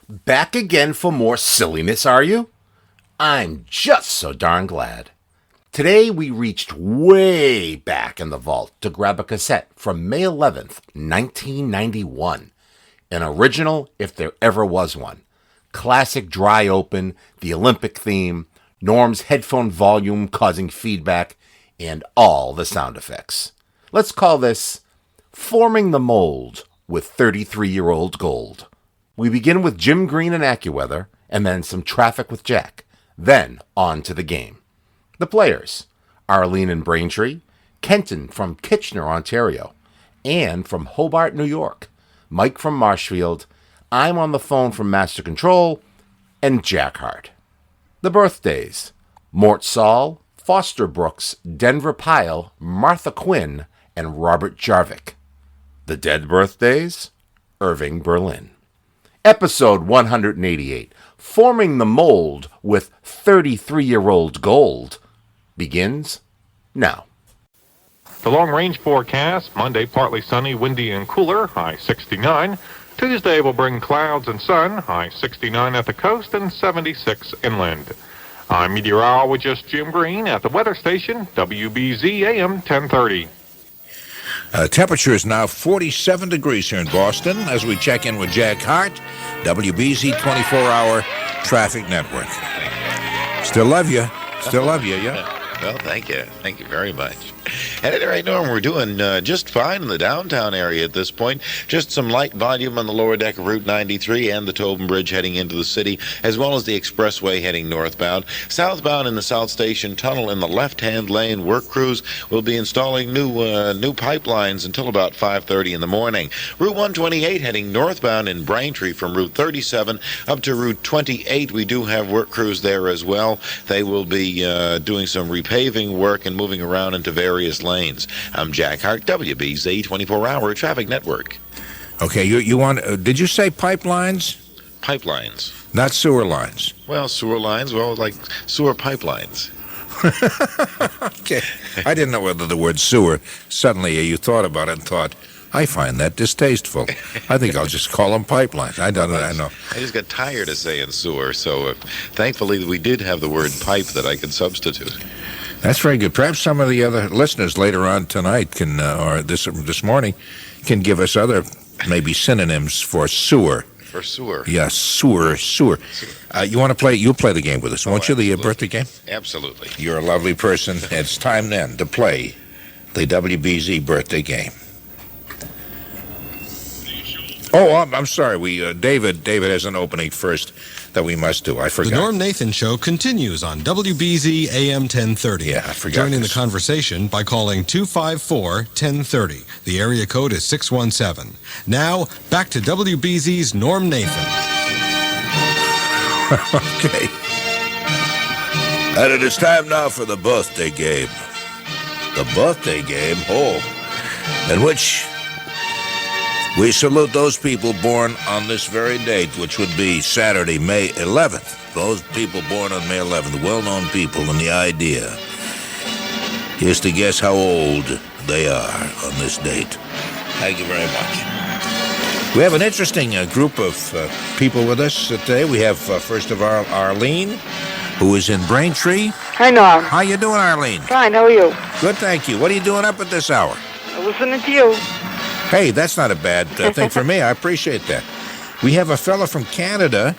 Back again for more silliness, are you? I'm just so darn glad. Today we reached way back in the vault to grab a cassette from May 11th, 1991. An original, if there ever was one. Classic dry open, the Olympic theme, Norm's headphone volume causing feedback, and all the sound effects. Let's call this Forming the Mold with 33-year-old gold. We begin with Jim Green and AccuWeather, and then some traffic with Jack. Then on to the game. The players, Arlene and Braintree, Kenton from Kitchener, Ontario, Anne from Hobart, New York, Mike from Marshfield, I'm on the phone from Master Control, and Jack Harte. The birthdays, Mort Sahl, Foster Brooks, Denver Pyle, Martha Quinn, and Robert Jarvik. The dead birthdays, Irving Berlin. Episode 188, Forming the Mold with 33-year-old gold, begins now. The long-range forecast, Monday partly sunny, windy, and cooler, high 69. Tuesday will bring clouds and sun, high 69 at the coast and 76 inland. I'm meteorologist Jim Green at the weather station, WBZ AM 1030. Temperature is now 47 degrees here in Boston as we check in with Jack Harte, WBZ 24-hour traffic network. Still love you. Still love you, yeah. Well, thank you. Thank you very much. At any rate, Norm, we're doing just fine in the downtown area at this point. Just some light volume on the lower deck of Route 93 and the Tobin Bridge heading into the city, as well as the expressway heading northbound. Southbound in the South Station Tunnel in the left-hand lane, work crews will be installing new pipelines until about 5:30 in the morning. Route 128 heading northbound in Braintree from Route 37 up to Route 28. We do have work crews there as well. They will be doing some repaving work and moving around into various lanes. I'm Jack Harte, WBZ 24-hour traffic network. Okay, you want? Did you say pipelines? Pipelines. Not sewer lines. Well, sewer lines, like sewer pipelines. Okay, I didn't know whether the word sewer. Suddenly, you thought about it and thought, I find that distasteful. I think I'll just call them pipelines. I know. I just got tired of saying sewer, so thankfully we did have the word pipe that I could substitute. That's very good. Perhaps some of the other listeners later on tonight can, or this morning, can give us other maybe synonyms for sewer. For sewer. Yes, sewer. You want to play? You'll play the game with us, won't you? The birthday game. Absolutely. You're a lovely person. It's time then to play the WBZ birthday game. Oh, I'm sorry. David has an opening first that we must do. I forgot. The Norm Nathan Show continues on WBZ AM 1030. Yeah, I forgot. Joining the conversation by calling 254-1030. The area code is 617. Now, back to WBZ's Norm Nathan. Okay. And it is time now for the birthday game. The birthday game, in which we salute those people born on this very date, which would be Saturday, May 11th. Those people born on May 11th, well-known people, and the idea is to guess how old they are on this date. Thank you very much. We have an interesting group of people with us today. We have, first of all, Arlene, who is in Braintree. Hi, Norm. How you doing, Arlene? Fine, how are you? Good, thank you. What are you doing up at this hour? Listening to you. Hey, that's not a bad thing for me. I appreciate that. We have a fellow from Canada,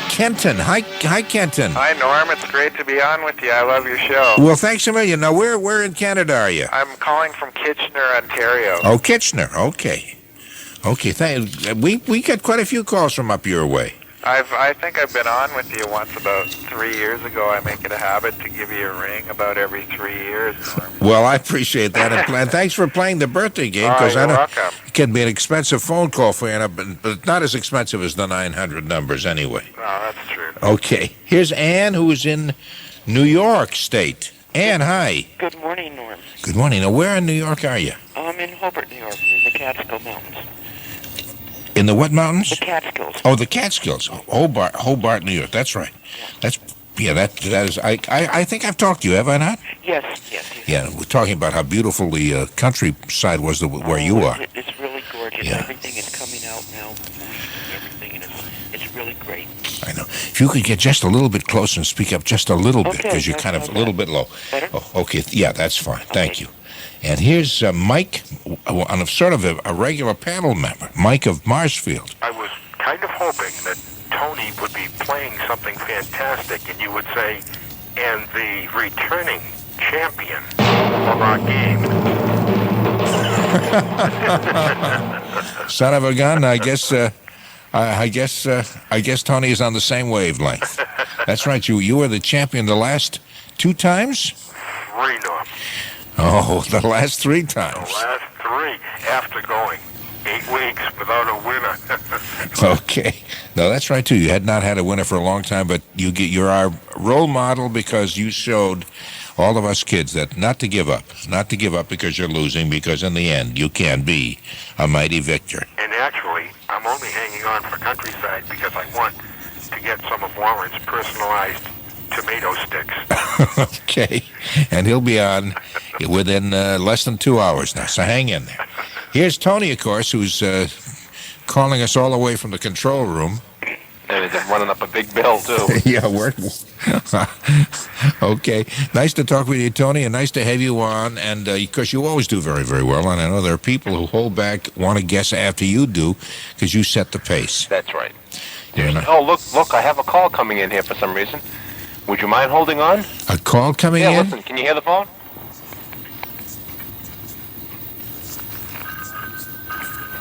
Kenton. Hi, Kenton. Hi, Norm. It's great to be on with you. I love your show. Well, thanks a million. Now, where in Canada are you? I'm calling from Kitchener, Ontario. Oh, Kitchener. Okay. We get quite a few calls from up your way. I think I've been on with you once about 3 years ago. I make it a habit to give you a ring about every 3 years, Norm. Well, I appreciate that. And thanks for playing the birthday game, because I know welcome. It can be an expensive phone call for you, but not as expensive as the 900 numbers anyway. No, that's true. Okay. Here's Anne, who is in New York State. Anne, hi. Good morning, Norm. Good morning. Now, where in New York are you? I'm in Hobart, New York, in the Catskill Mountains. In the what mountains? The Catskills. Oh, the Catskills. Hobart, New York. That's right. That is. I think I've talked to you, have I not? Yes. Yeah, we're talking about how beautiful the countryside was where you are. It's really gorgeous. Yeah. Everything is coming out now. Everything, and it's really great. I know. If you could get just a little bit closer and speak up just a little bit, Okay, because you're kind of a little bit low. Better? Oh, okay, yeah, that's fine. Thank you. And here's Mike, on a sort of a regular panel member, Mike of Marshfield. I was kind of hoping that Tony would be playing something fantastic, and you would say, and the returning champion of our game. Son of a gun, I guess Tony is on the same wavelength. That's right. You were the champion the last 2 times? 3, Norm. Oh, the last 3 times. The last 3, after going 8 weeks without a winner. Okay. No, that's right, too. You had not had a winner for a long time, but you're our role model because you showed all of us kids that not to give up. Not to give up because you're losing, because in the end, you can be a mighty victor. And actually, I'm only hanging on for Countryside because I want to get some of Warren's personalized tomato sticks. Okay. And he'll be on within less than 2 hours now, so hang in there. Here's Tony, of course, who's calling us all the way from the control room. And he's running up a big bill, too. Yeah, we're... Okay. Nice to talk with you, Tony, and nice to have you on. And because you always do very, very well, and I know there are people who hold back, want to guess after you do, because you set the pace. That's right. You know? Oh, look, I have a call coming in here for some reason. Would you mind holding on? A call coming in? Yeah, listen, can you hear the phone?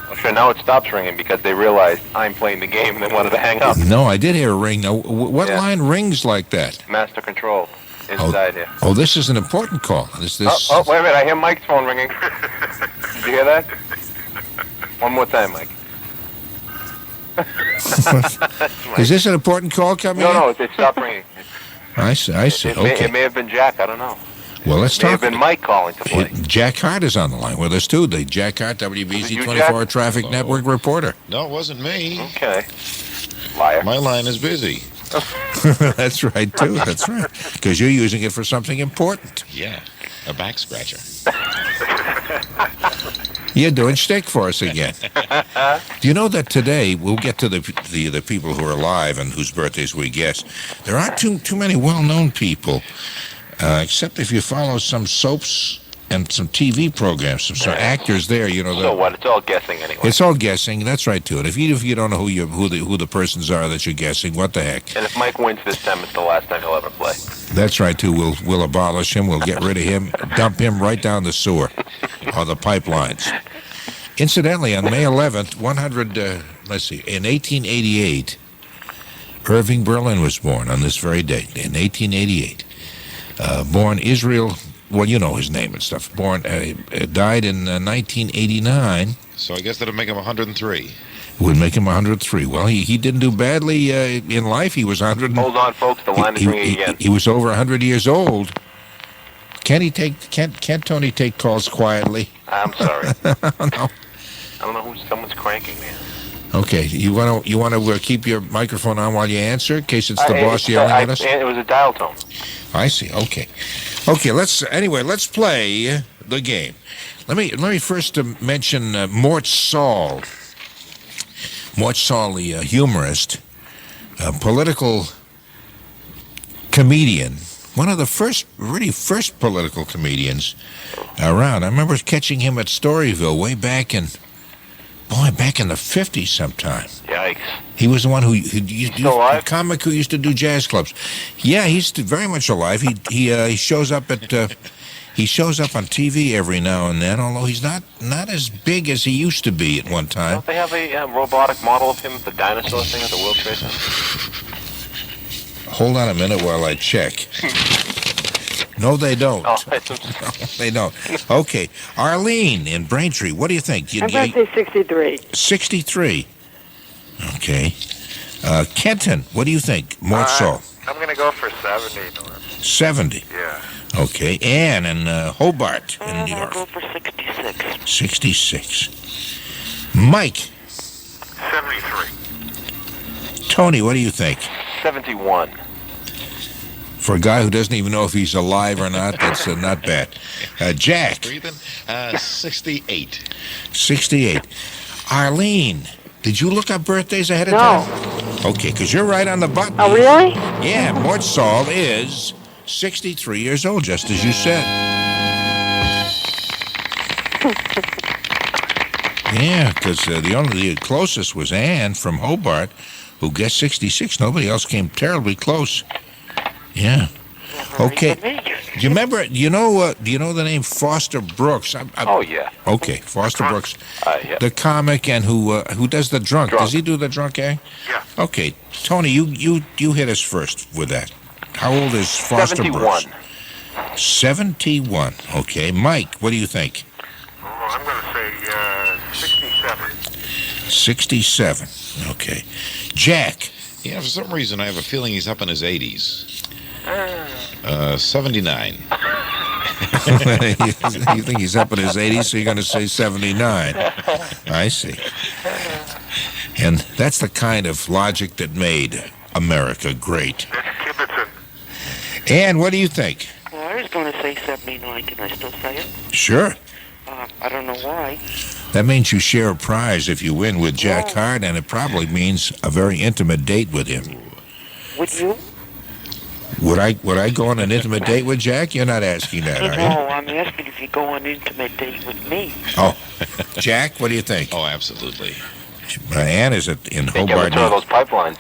Well, sure, now it stops ringing because they realized I'm playing the game and they wanted to hang up. No, I did hear a ring. Now, what line rings like that? Master control inside here. Oh, this is an important call. This. Oh, wait a minute, I hear Mike's phone ringing. Did you hear that? One more time, Mike. Is this an important call coming in? No, it stopped ringing. I see. Okay. It may have been Jack, I don't know. Well, let's It may talk. have been Mike calling to play. Jack Harte is on the line with us, too. The Jack Harte, WBZ 24-hour Traffic Network reporter. No, it wasn't me. Okay. Liar. My line is busy. That's right, too. That's right. Because you're using it for something important. Yeah, a back scratcher. You're doing shtick for us again. Do you know that today, we'll get to the people who are alive and whose birthdays we guess. There aren't too many well-known people, except if you follow some soaps and some TV programs, some actors there, you know. So what? It's all guessing anyway. It's all guessing. That's right, too. And if you don't know who the persons are that you're guessing, what the heck? And if Mike wins this time, it's the last time he'll ever play. That's right, too. We'll abolish him. We'll get rid of him. Dump him right down the sewer or the pipelines. Incidentally, on May 11th, in 1888, Irving Berlin was born on this very date, in 1888. Born Israel, well, you know his name and stuff. Died in 1989. So I guess that'll make him 103. Would make him 103. Well, he didn't do badly in life. He was 100. Hold on, folks. The line is ringing again. He was over 100 years old. Can't Tony take calls quietly? I'm sorry. No. I don't know who someone's cranking there. Okay, you want to keep your microphone on while you answer, in case it's the boss yelling at us? It was a dial tone. I see. Okay. Let's play the game. Let me first mention Mort Sahl. Mort Sahl, the humorist, political comedian, one of the first political comedians around. I remember catching him at Storyville way back in the 50s sometime. Yikes. He was the one who the comic who used to do jazz clubs. Yeah, he's very much alive. He shows up on TV every now and then, although he's not as big as he used to be at one time. Don't they have a robotic model of him, the dinosaur thing at the World Trade Center? Hold on a minute while I check. No, they don't. Oh, they don't. Okay. Arlene in Braintree, what do you think? I'm going to say 63. 63. Okay. Kenton, what do you think? Mort Sahl. I'm going to go for 70, Norm. 70. Yeah. Okay. Ann in Hobart in New York. I'll go for 66. 66. Mike. 73. Tony, what do you think? 71. For a guy who doesn't even know if he's alive or not, that's not bad. Jack. Breathing? 68. 68. Arlene, did you look up birthdays ahead of time? Okay, because you're right on the button. Oh, really? Yeah, Mort Sahl is 63 years old, just as you said. Yeah, because the closest was Ann from Hobart, who guessed 66. Nobody else came terribly close. Yeah. Okay. Do you remember? Do you know the name Foster Brooks? Oh yeah. Okay, Foster Brooks, Yeah. the comic, and who does the drunk? Does he do the drunk act? Yeah. Okay, Tony, you hit us first with that. How old is Foster 71. Brooks? 71. Okay, Mike, what do you think? Oh, I'm going to say 67. 67. Okay, Jack. Yeah, for some reason I have a feeling he's up in his 80s. 79. You think he's up in his 80s, so you're going to say 79. I see. And that's the kind of logic that made America great. That's Kibbitzin. Ann, what do you think? Well, I was going to say 79. Can I still say it? Sure. I don't know why. That means you share a prize if you win with Jack Harte, and it probably means a very intimate date with him. Would you? Would I go on an intimate date with Jack? You're not asking that, are you? No, I'm asking if you go on an intimate date with me. Oh, Jack, what do you think? Oh, absolutely. Ann is in They Hobart. get those pipelines.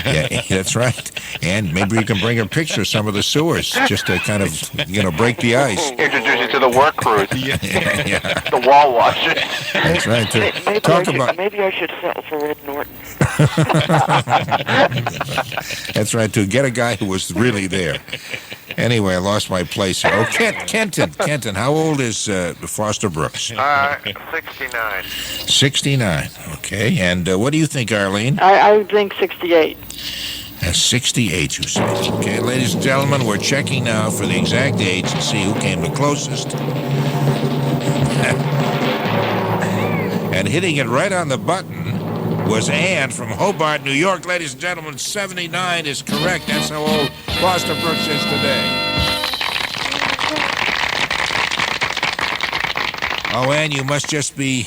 Yeah, that's right. And maybe you can bring her picture of some of the sewers just to kind of, break the ice. Introduce you to the work crews. Yeah. The wall washer. That's right. Maybe I should settle for Ed Norton. That's right, to get a guy who was really there. Anyway, I lost my place here. Oh, Kenton, how old is Foster Brooks? 69. 69, okay. And what do you think, Arlene? I think 68. 68, you say. Okay, ladies and gentlemen, we're checking now for the exact age to see who came the closest. And hitting it right on the button was Ann from Hobart, New York. Ladies and gentlemen, 79 is correct. That's how old Foster Brooks is today. Oh, Ann, you must just be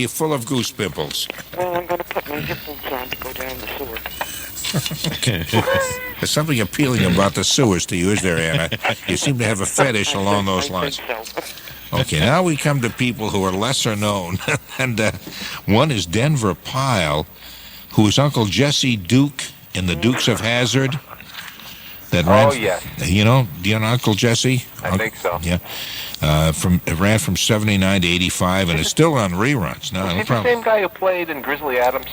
full of goose pimples. Well, I'm going to put my headphones on to go down the sewer. There's something appealing about the sewers to you, is there, Anna? You seem to have a fetish along those lines. I think so. Okay, now we come to people who are lesser known. And one is Denver Pyle, who is Uncle Jesse Duke in the Dukes of Hazzard. That ran, yes. Do you know Uncle Jesse? I think so. Yeah. It ran from 79 to 85, and it's still on reruns. No, Is no he the problem. same guy who played in Grizzly Adams?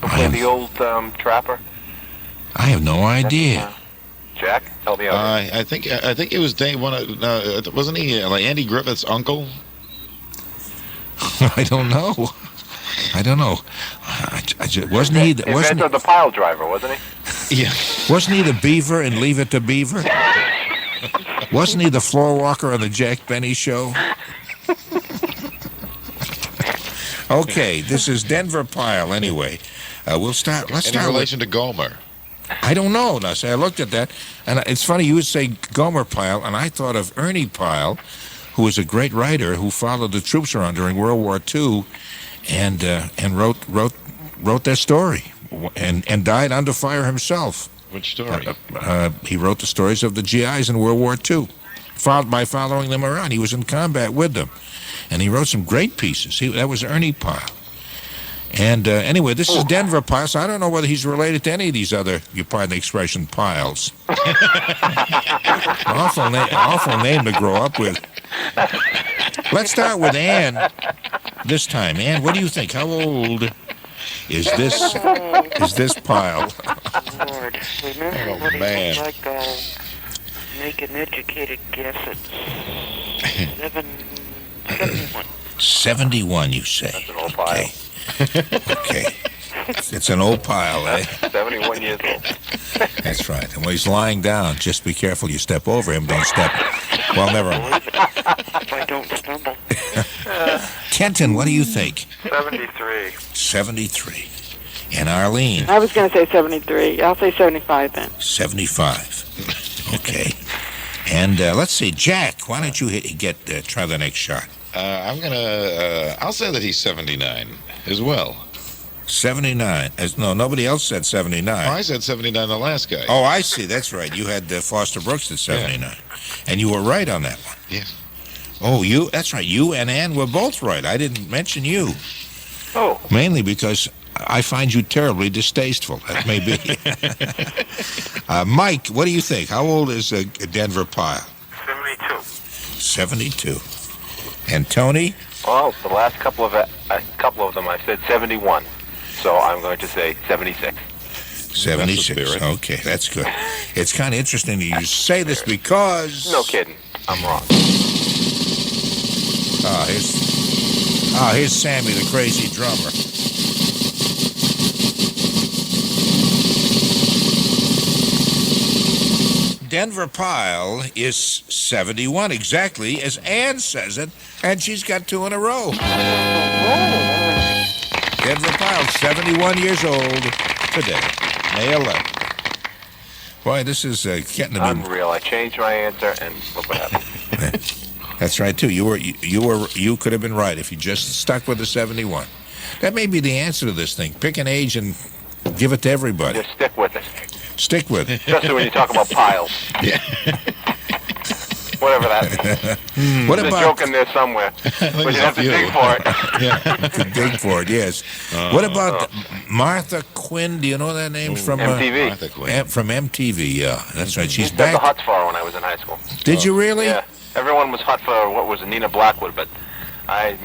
Who played the old trapper? I have no idea. Jack, help me out. I think it was Dave. Wasn't he like Andy Griffith's uncle? I don't know. Wasn't he? Inventor of the pile driver, wasn't he? Yeah. Wasn't he the Beaver in Leave It to Beaver? Wasn't he the floor walker on the Jack Benny Show? Okay, this is Denver Pyle. Anyway, we'll start. Let's In start relation to Gomer. I don't know. Now, see, I looked at that, and it's funny you would say Gomer Pyle, and I thought of Ernie Pyle, who was a great writer who followed the troops around during World War II, and wrote their story, and died under fire himself. Which story? He wrote the stories of the GIs in World War II, by following them around. He was in combat with them, and he wrote some great pieces. That was Ernie Pyle. And anyway, this is Denver Pyle, so I don't know whether he's related to any of these other, you pardon the expression, piles. Awful name to grow up with. Let's start with Ann this time. Ann, what do you think? How old is this Pyle? Lord, remember what man. it was like? I'll make an educated guess at 71. 71, you say? That's an old pile. Okay. It's an old pile, eh? 71 years old. That's right. And when he's lying down, just be careful you step over him. Don't step. Well, never mind. If I don't stumble. Kenton, what do you think? 73. 73. And Arlene? I was going to say 73. I'll say 75 then. 75. Okay. And let's see, Jack, why don't you try the next shot? I'll say that he's 79 as well. 79. No, nobody else said 79. I said 79 the last guy. Oh, I see. That's right. You had Foster Brooks at 79. And you were right on that one. Yes. Oh, that's right. You and Ann were both right. I didn't mention you. Oh. Mainly because I find you terribly distasteful. That may be. Mike, what do you think? How old is Denver Pyle? 72. 72. And Tony? Well, the last couple of them I said 71. So I'm going to say 76. 76. Okay, that's good. It's kind of interesting that you say this because... No kidding. I'm wrong. Here's Sammy, the crazy drummer. Denver Pyle is 71, exactly as Ann says it, and she's got 2 in a row. Denver Pyle, 71 years old today, May 11th. Boy, this is getting to be... Unreal. I changed my answer, and look what happened. That's right, too. You could have been right if you just stuck with the 71. That may be the answer to this thing. Pick an age and give it to everybody. Just stick with it. Stick with it. Especially when you talk about piles. Yeah. Whatever that is. What There's about... a joke in there somewhere. But you have to dig for it. To dig for it, yes. What about Martha Quinn? Do you know that name from MTV? Martha Quinn. From MTV, yeah. That's right. She's Used to have the back. Huts for her when I was in high school. Did you really? Yeah. Everyone was hot for, what was it, Nina Blackwood, but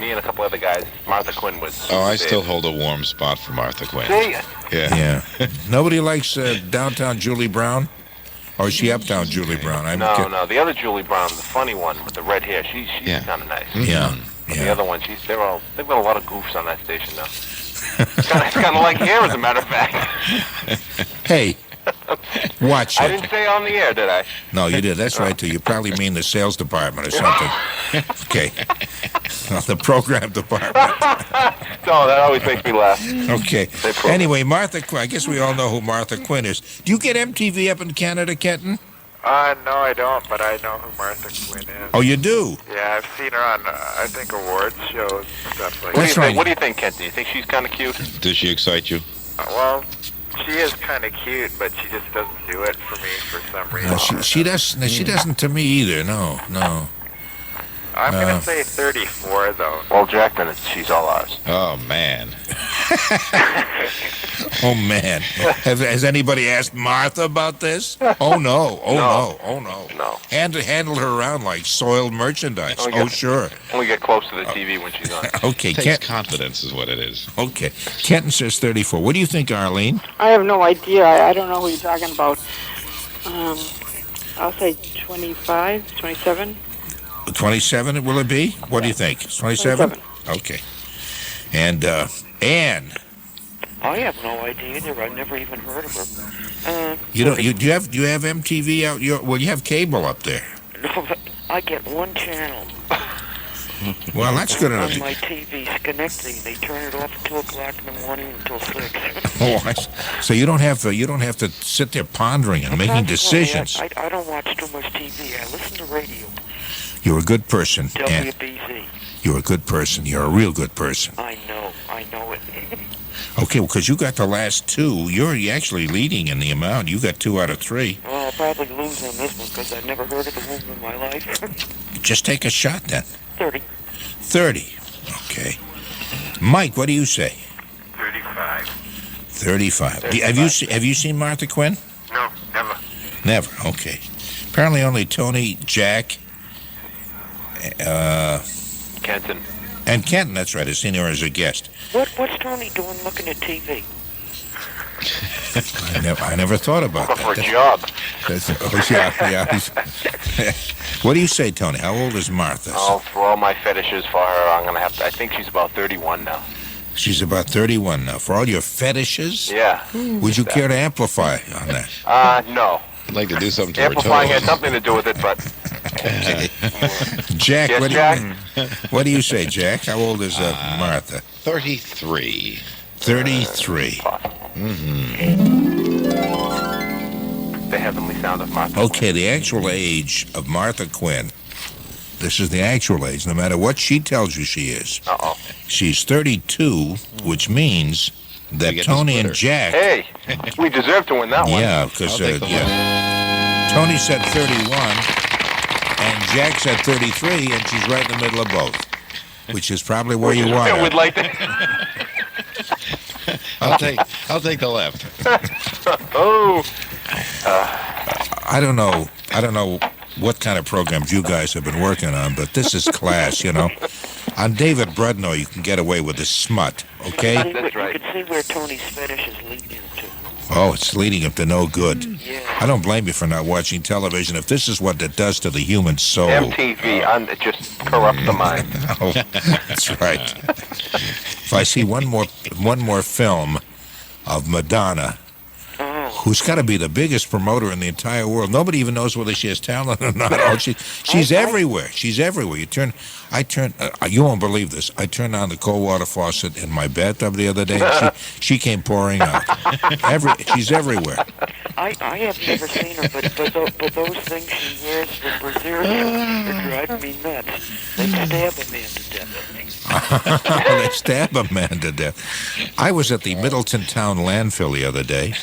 me and a couple other guys, Martha Quinn was... Oh, I still hold a warm spot for Martha Quinn. See? Yeah. Nobody likes downtown Julie Brown? Or is she uptown Julie Brown? No, the other Julie Brown, the funny one with the red hair, she's kind of nice. Yeah. The other one, they've got a lot of goofs on that station now. It's kind of like here, as a matter of fact. Hey, watch it. I didn't say on the air, did I? No, you did. That's right, too. You probably mean the sales department or something. Okay. The program department. No, that always makes me laugh. Okay. Anyway, Martha Quinn. I guess we all know who Martha Quinn is. Do you get MTV up in Canada, Kenton? No, I don't, but I know who Martha Quinn is. Oh, you do? Yeah, I've seen her on, I think, awards shows and stuff like That's that. right. What do you think, Kenton? Do you think she's kind of cute? Does she excite you? Well, she is kind of cute, but she just doesn't do it for me for some reason. No, she doesn't. She doesn't to me either. No. I'm going to say 34, though. Well, Jack, then she's all ours. Oh, man. Oh, man. Has anybody asked Martha about this? Oh, no. No. Handle her around like soiled merchandise. Sure. Only get close to the TV when she's on. Okay. Takes confidence is what it is. Okay. Kenton says 34. What do you think, Arlene? I have no idea. I don't know who you're talking about. I'll say 25, 27. 27, will it be? What do you think? 27? 27. Okay. And Ann. I have no idea either. I've never even heard of her. Do you have MTV out you have cable up there? No, but I get one channel. Well, that's good enough. On my TV, Schenectady, they turn it off at 2 o'clock in the morning until 6. Oh, so you don't have to sit there pondering and making decisions. I don't watch too much TV. I listen to radio. You're a good person, Ann. WBZ. You're a good person. You're a real good person. I know it. Okay, well, because you got the last 2. You're actually leading in the amount. You got 2 out of 3. Well, I'll probably lose on this one because I've never heard of the woman in my life. Just take a shot then. 30. 30. Okay. Mike, what do you say? 35. 35. Have you seen Martha Quinn? No, never. Never. Okay. Apparently only Tony, Jack, Kenton. and Kenton, that's right, has seen her as a guest. What's Tony doing looking at TV? I never thought about that. For a job. Yeah. What do you say, Tony? How old is Martha? Oh, for all my fetishes for her, I'm going to have to... I think she's about 31 now. She's about 31 now. For all your fetishes? Yeah. Would you care to amplify on that? No. I'd like to do something to her Amplifying had toes. something to do with it, but... Jack, Yes, what do you say, Jack? How old is Martha? 33. 33. The heavenly sound of Martha. Okay, the actual age of Martha Quinn. This is the actual age, no matter what she tells you she is. Uh-oh. She's 32, which means that Tony and Jack... Hey, we deserve to win that one. Yeah, because Tony said 31, and Jack said 33, and she's right in the middle of both, which is probably where you want her. We'd like to... I'll take the left. Oh. I don't know what kind of programs you guys have been working on, but this is class, you know. On David Brudno, you can get away with the smut, okay? That's right. You can see where Tony's fetish is leading him to. Oh, it's leading him to no good. Yeah. I don't blame you for not watching television if this is what it does to the human soul. MTV, it just corrupts the mind. Oh, that's right. If I see one more film of Madonna, who's got to be the biggest promoter in the entire world. Nobody even knows whether she has talent or not. Oh, she's everywhere. She's everywhere. You won't believe this. I turned on the cold water faucet in my bathtub the other day, and she came pouring out. She's everywhere. I have never seen her, but those things she wears for braziers are driving me nuts. They stab a man to death. They stab a man to death. I was at the Middleton Town landfill the other day.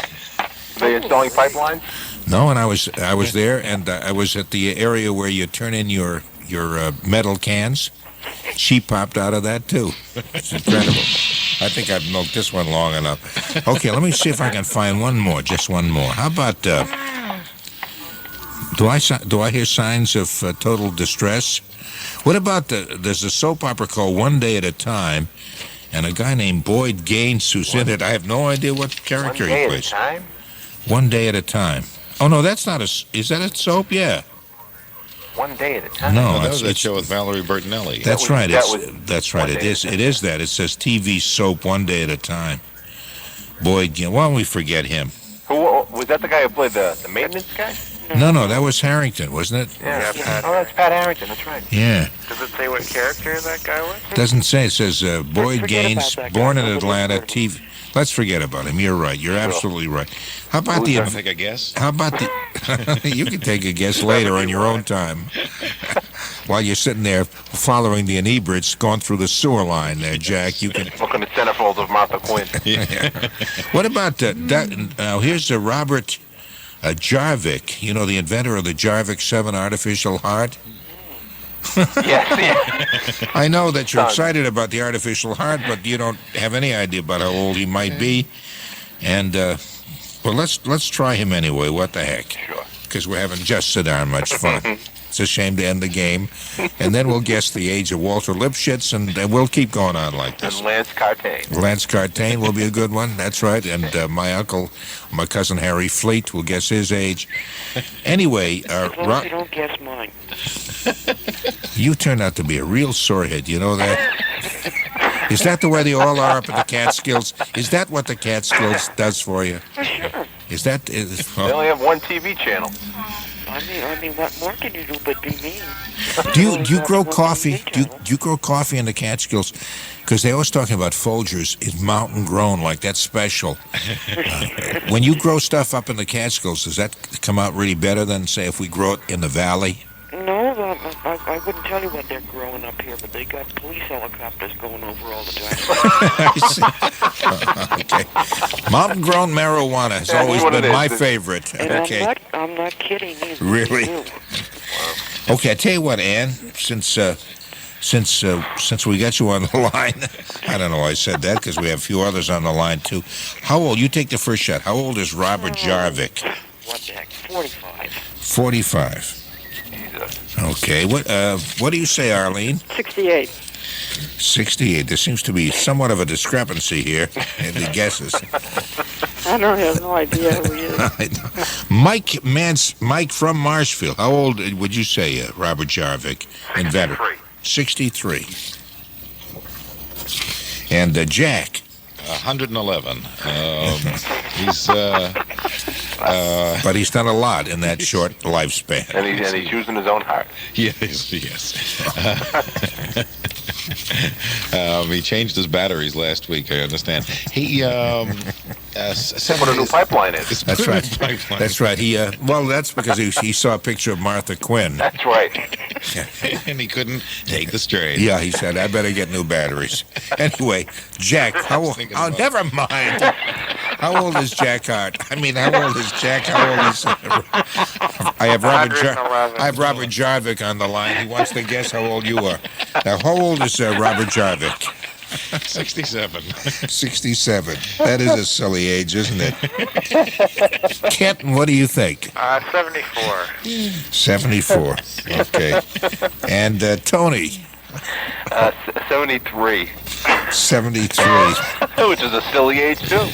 They installing pipelines? No, and I was there, and I was at the area where you turn in your metal cans. She popped out of that too. It's incredible. I think I've milked this one long enough. Okay, let me see if I can find one more, just one more. How about? Do I hear signs of total distress? What about there's a soap opera called One Day at a Time, and a guy named Boyd Gaines who's in it. I have no idea what character he plays. 1 day at a time? 1 day at a time. Oh no, that's not is that a soap? Yeah. 1 day at a time. No, that was that show with Valerie Bertinelli. That's right. That's right. It is that. It says TV soap 1 day at a time. Boyd, why don't we forget him? Who was that? The guy who played the maintenance guy? No, that was Harrington, wasn't it? Yeah. Oh, that's Pat Harrington. That's right. Yeah. Does it say what character that guy was? Doesn't say. It says Boyd Gaines, born in Atlanta, TV. Let's forget about him. You're right. You're absolutely right. How about take a guess? How about the? You can take a guess later on your own time. While you're sitting there following the inebriates going through the sewer line there, Jack, you can... Look on the centerfolds of Martha Quinn. Yeah. What about now here's the Robert Jarvik, the inventor of the Jarvik 7 artificial heart? Yes. I know that you're excited about the artificial heart, but you don't have any idea about how old he might be. And, well, let's try him anyway. What the heck? Sure. Because we're having just so darn much fun. It's a shame to end the game. And then we'll guess the age of Walter Lipschitz, and we'll keep going on like this. And Lance Cartain. Lance Cartain will be a good one. That's right. And my cousin Harry Fleet will guess his age. Anyway, as long as you don't guess mine. You turned out to be a real sorehead. You know that? Is that the way they all are up in the Catskills? Is that what the Catskills does for you? Sure. Is that? They only have one TV channel. I mean, what more can you do but be mean? Do you grow coffee? Do you grow coffee in the Catskills? Because they always talking about Folgers is mountain grown, like that's special. When you grow stuff up in the Catskills, does that come out really better than, say, if we grow it in the valley? No, I wouldn't tell you what they're growing up here, but they got police helicopters going over all the time. Okay. Mountain grown marijuana has always been my favorite. And okay. I'm not kidding either. Really? Okay, I tell you what, Ann, since we got you on the line, I don't know why I said that because we have a few others on the line too. How old? You take the first shot. How old is Robert Jarvik? What the heck? 45. 45. Okay. What do you say, Arlene? 68. 68. There seems to be somewhat of a discrepancy here in the guesses. I have no idea who he is. Mike from Marshfield. How old would you say, Robert Jarvik, inventor? 63. 63. And Jack? 111. He's but he's done a lot in that short lifespan. And he's using his own heart. Yes. He changed his batteries last week, I understand. That's what a new pipeline is. That's right. That's right. That's because he saw a picture of Martha Quinn. That's right. And he couldn't take the strain. Yeah, he said, I better get new batteries. Anyway, Jack, how old? Oh, never mind. How old is Jack Harte? I mean, how old is Jack? How old is... I have Robert Jarvik on the line. He wants to guess how old you are. Now, how old is Robert Jarvik? 67. 67. That is a silly age, isn't it? Kenton, what do you think? 74. 74. Okay. And Tony? 73. 73. Which is a silly age, too.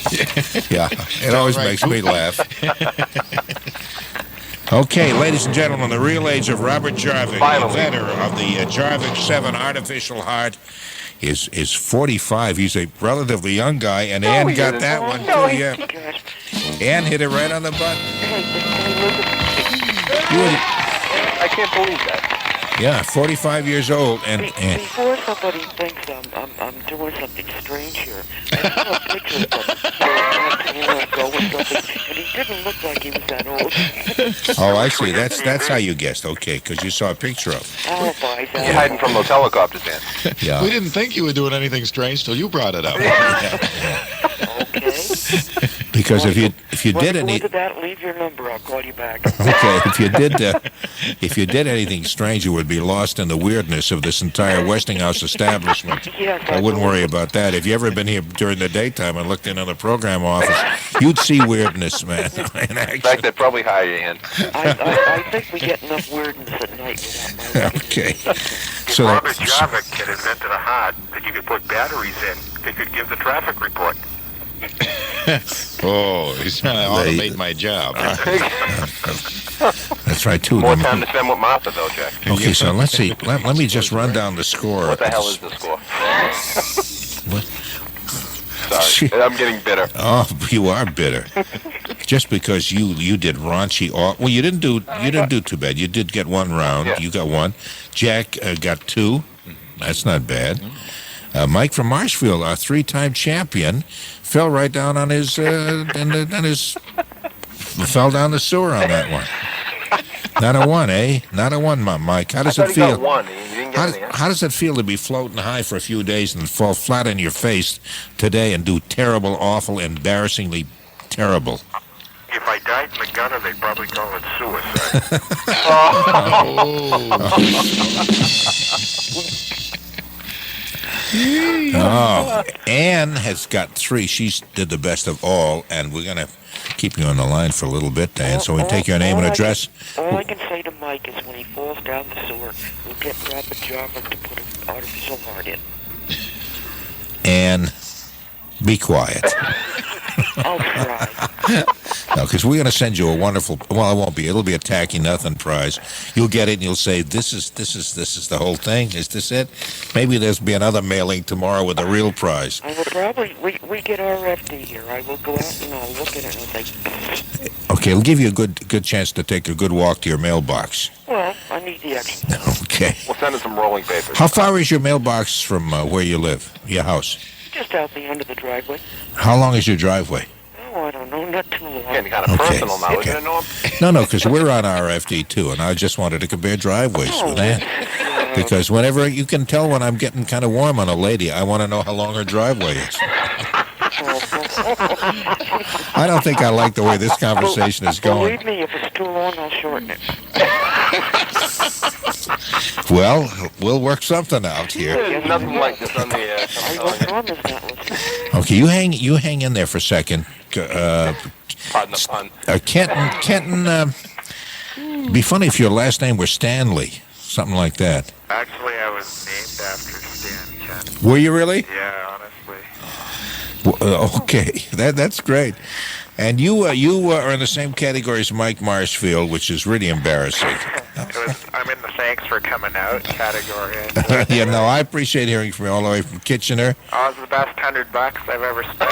Yeah, it always makes me laugh. Okay, ladies and gentlemen, the real age of Robert Jarvik, inventor of the Jarvik 7 artificial heart, is 45. He's a relatively young guy, and Ann got that one, too, yeah. Ann hit it right on the button. I can't believe that. Yeah, 45 years old, and before somebody thinks I'm doing something strange here, I saw a picture of him ago or something, and he didn't look like he was that old. Oh, I see. That's how you guessed. Okay, because you saw a picture of him. Alibis. He's hiding from those helicopters, Dan. Yeah. We didn't think you were doing anything strange till you brought it up. Okay. Because if you did any, any, that, leave your number. I'll call you back. Okay, if you did anything strange, you would be lost in the weirdness of this entire Westinghouse establishment. Yes, I wouldn't worry about that. If you ever been here during the daytime and looked in on the program office, you'd see weirdness, man. In fact, they'd probably hire you in. I think we get enough weirdness at night without my Okay. So Robert Jarvik had invented a heart that you could put batteries in that could give the traffic report. Oh, he's trying to automate my job. That's right, too. More time to spend with Martha, though, Jack. Okay, so let's see. Let me just run down the score. What the hell is the score? What? Sorry, I'm getting bitter. Oh, you are bitter. Just because you did raunchy. Well, you didn't do too bad. You did get one round. Yeah. You got one. Jack got two. That's not bad. Mike from Marshfield, our 3-time champion, fell right down on his fell down the sewer on that one. Not a one, eh? Not a one, Mike. How does it feel? How does it feel to be floating high for a few days and fall flat on your face today and do terrible, awful, embarrassingly terrible? If I died in the gutter, they'd probably call it suicide. Oh, Ann has got 3. She did the best of all, and we're going to keep you on the line for a little bit, Ann, so we can take your name and address. All I can say to Mike is when he falls down the sewer, we'll get Robert Jarvik to put an artificial heart in. Ann, be quiet. I'll try. No, because we're going to send you a wonderful. Well, it won't be. It'll be a tacky nothing prize. You'll get it, and you'll say, "This is the whole thing. Is this it?" Maybe there'll be another mailing tomorrow with a real prize. I will probably. We get RFD here. I will go out and I'll look at it and I'll say. Okay, it'll give you a good chance to take a good walk to your mailbox. Well, I need the extra. Okay. We'll send in some rolling papers. How far is your mailbox from where you live? Your house? Just out the end of the driveway. How long is your driveway? Oh, I don't know, not too long. Getting kind of personal now, isn't it, Norm? No, because we're on RFD too, and I just wanted to compare driveways with that. Because whenever you can tell when I'm getting kind of warm on a lady, I want to know how long her driveway is. I don't think I like the way this conversation is going. Believe me, if it's too long, I'll shorten it. Well, we'll work something out here. There's nothing like this on the air. Okay, you hang in there for a second. Pardon the pun. Kenton, be funny if your last name were Stanley, something like that. Actually, I was named after Stan Kenton. Were you really? Yeah, honestly. Okay, that's great. And you are in the same category as Mike Marshfield, which is really embarrassing. I'm in the thanks for coming out category. Yeah, no, I appreciate hearing from you all the way from Kitchener. Oh, it's the best $100 I've ever spent.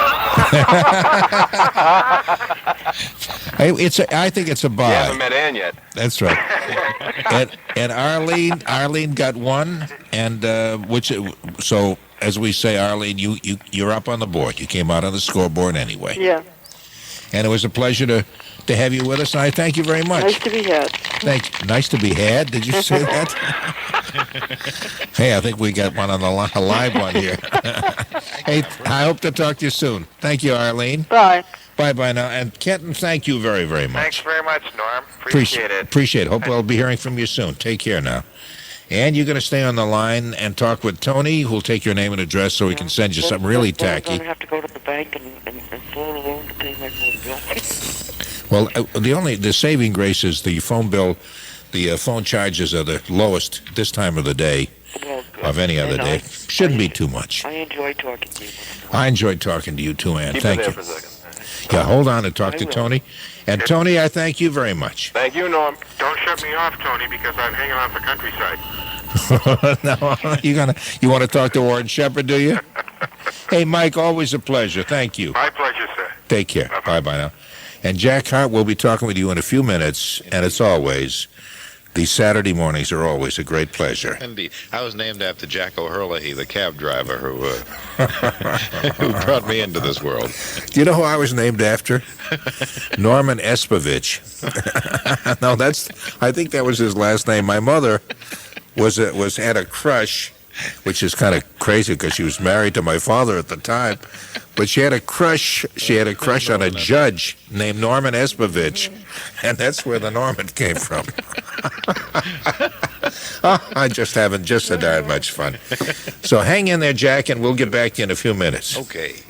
I think it's a buy. You haven't met Ann yet. That's right. and Arlene got one, and so as we say, Arlene, you're up on the board. You came out on the scoreboard anyway. Yeah. And it was a pleasure to have you with us, and I thank you very much. Nice to be had. Nice to be had. Did you say that? Hey, I think we got one on the a live one here. Hey, I hope to talk to you soon. Thank you, Arlene. Bye. Bye now. And Kenton, thank you very, very much. Thanks very much, Norm. Appreciate it. Appreciate it. Hope I'll be hearing from you soon. Take care now. And you're going to stay on the line and talk with Tony, who'll take your name and address so he can send you something really tacky. I'm going to have to go to the bank and phone a loan to pay my phone bill. Well, the saving grace is the phone bill. The phone charges are the lowest this time of the day of any other day. Shouldn't be too much. I enjoy talking to you. I enjoyed talking to you too, Ann. Keep Thank it there you. for a second. Yeah, hold on and talk to Tony. And Tony, I thank you very much. Thank you, Norm. Don't shut me off, Tony, because I'm hanging off the countryside. No, you want to talk to Warren Shepherd, do you? Hey, Mike, always a pleasure. Thank you. My pleasure, sir. Take care. Bye-bye now. And Jack Hart will be talking with you in a few minutes, and it's always, these Saturday mornings are always a great pleasure. Indeed. I was named after Jack O'Hurley, the cab driver who brought me into this world. Do you know who I was named after? Norman Espovich. No, I think that was his last name. My mother had a crush, which is kind of crazy because she was married to my father at the time. But she had a crush on a judge named Norman Espovich, and that's where the Norman came from. I'm just having so darn much fun. So hang in there, Jack, and we'll get back to you in a few minutes. Okay.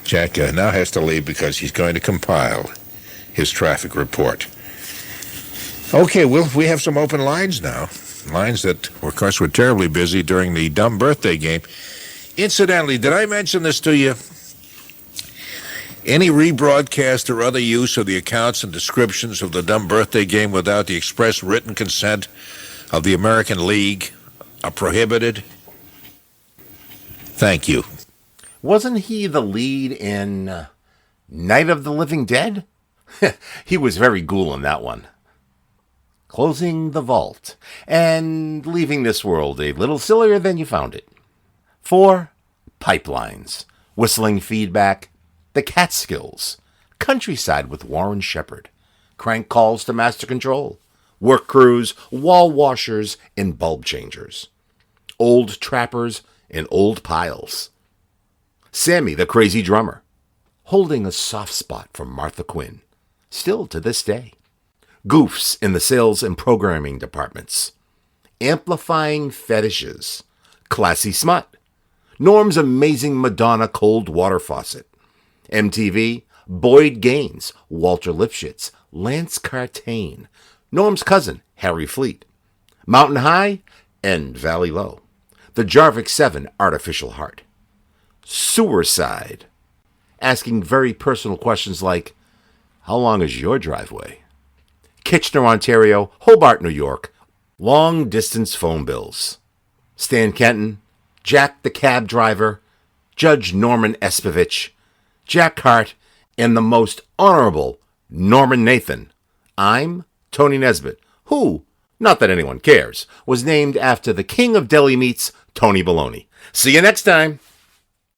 Jack now has to leave because he's going to compile his traffic report. Okay, we have some open lines now. Lines that, of course, were terribly busy during the dumb birthday game. Incidentally, did I mention this to you? Any rebroadcast or other use of the accounts and descriptions of the dumb birthday game without the express written consent of the American League are prohibited? Thank you. Wasn't he the lead in Night of the Living Dead? He was very cool in that one. Closing the vault and leaving this world a little sillier than you found it. 4. Pipelines, whistling feedback, the Catskills, countryside with Warren Shepherd, crank calls to master control, work crews, wall washers, and bulb changers, old trappers and old piles. Sammy, the crazy drummer, holding a soft spot for Martha Quinn, still to this day. Goofs in the sales and programming departments, amplifying fetishes, classy smut, Norm's amazing Madonna cold water faucet, MTV, Boyd Gaines, Walter Lipschitz, Lance Cartain, Norm's cousin, Harry Fleet, Mountain High and Valley Low, the Jarvik 7 Artificial Heart, Sewerside, asking very personal questions like, how long is your driveway? Kitchener, Ontario, Hobart, New York, long-distance phone bills. Stan Kenton, Jack the cab driver, Judge Norman Espovich, Jack Hart, and the most honorable Norman Nathan. I'm Tony Nesbitt, who, not that anyone cares, was named after the king of deli meats, Tony Baloney. See you next time.